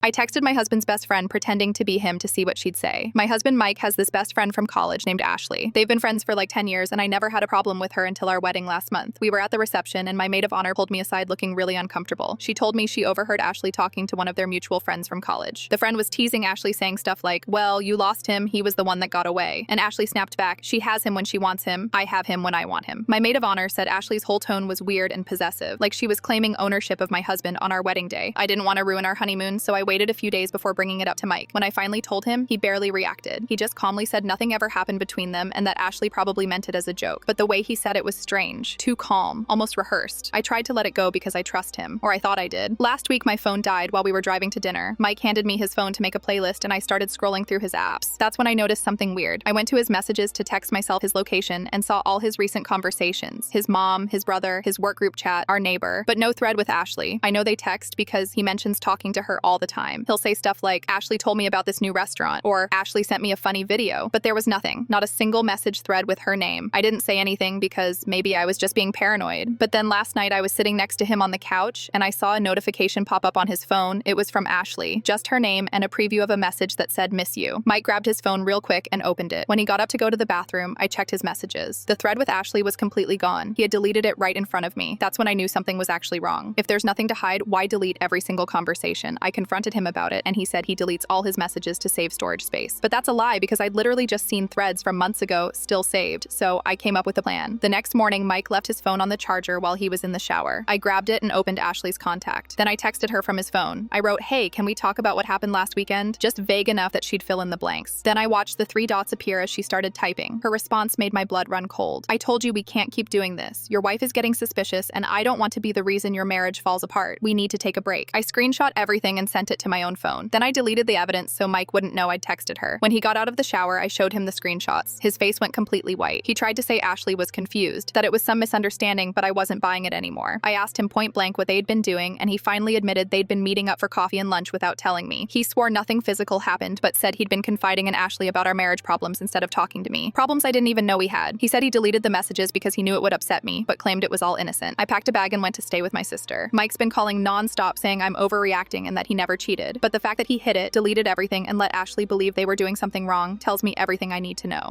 I texted my husband's best friend pretending to be him to see what she'd say. My husband Mike has this best friend from college named Ashley. They've been friends for like 10 years and I never had a problem with her until our wedding last month. We were at the reception and my maid of honor pulled me aside looking really uncomfortable. She told me she overheard Ashley talking to one of their mutual friends from college. The friend was teasing Ashley saying stuff like, "Well, you lost him, he was the one that got away." And Ashley snapped back, "She has him when she wants him, I have him when I want him." My maid of honor said Ashley's whole tone was weird and possessive, like she was claiming ownership of my husband on our wedding day. I didn't want to ruin our honeymoon, so I waited a few days before bringing it up to Mike. When I finally told him, he barely reacted. He just calmly said nothing ever happened between them and that Ashley probably meant it as a joke. But the way he said it was strange, too calm, almost rehearsed. I tried to let it go because I trust him, or I thought I did. Last week, my phone died while we were driving to dinner. Mike handed me his phone to make a playlist and I started scrolling through his apps. That's when I noticed something weird. I went to his messages to text myself his location and saw all his recent conversations. His mom, his brother, his work group chat, our neighbor, but no thread with Ashley. I know they text because he mentions talking to her all the time. He'll say stuff like, "Ashley told me about this new restaurant," or "Ashley sent me a funny video," but there was nothing, not a single message thread with her name. I didn't say anything because maybe I was just being paranoid. But then last night I was sitting next to him on the couch and I saw a notification pop up on his phone. It was from Ashley, just her name and a preview of a message that said, "Miss you." Mike grabbed his phone real quick and opened it. When he got up to go to the bathroom, I checked his messages. The thread with Ashley was completely gone. He had deleted it right in front of me. That's when I knew something was actually wrong. If there's nothing to hide, why delete every single conversation? I confronted him about it and he said he deletes all his messages to save storage space. But that's a lie because I'd literally just seen threads from months ago still saved, so I came up with a plan. The next morning, Mike left his phone on the charger while he was in the shower. I grabbed it and opened Ashley's contact. Then I texted her from his phone. I wrote, "Hey, can we talk about what happened last weekend?" Just vague enough that she'd fill in the blanks. Then I watched the 3 dots appear as she started typing. Her response made my blood run cold. "I told you we can't keep doing this. Your wife is getting suspicious and I don't want to be the reason your marriage falls apart. We need to take a break." I screenshot everything and sent it to my own phone. Then I deleted the evidence so Mike wouldn't know I'd texted her. When he got out of the shower, I showed him the screenshots. His face went completely white. He tried to say Ashley was confused, that it was some misunderstanding, but I wasn't buying it anymore. I asked him point blank what they'd been doing, and he finally admitted they'd been meeting up for coffee and lunch without telling me. He swore nothing physical happened, but said he'd been confiding in Ashley about our marriage problems instead of talking to me. Problems I didn't even know we had. He said he deleted the messages because he knew it would upset me, but claimed it was all innocent. I packed a bag and went to stay with my sister. Mike's been calling non-stop saying I'm overreacting and that he never cheated, but the fact that he hid it, deleted everything, and let Ashley believe they were doing something wrong tells me everything I need to know.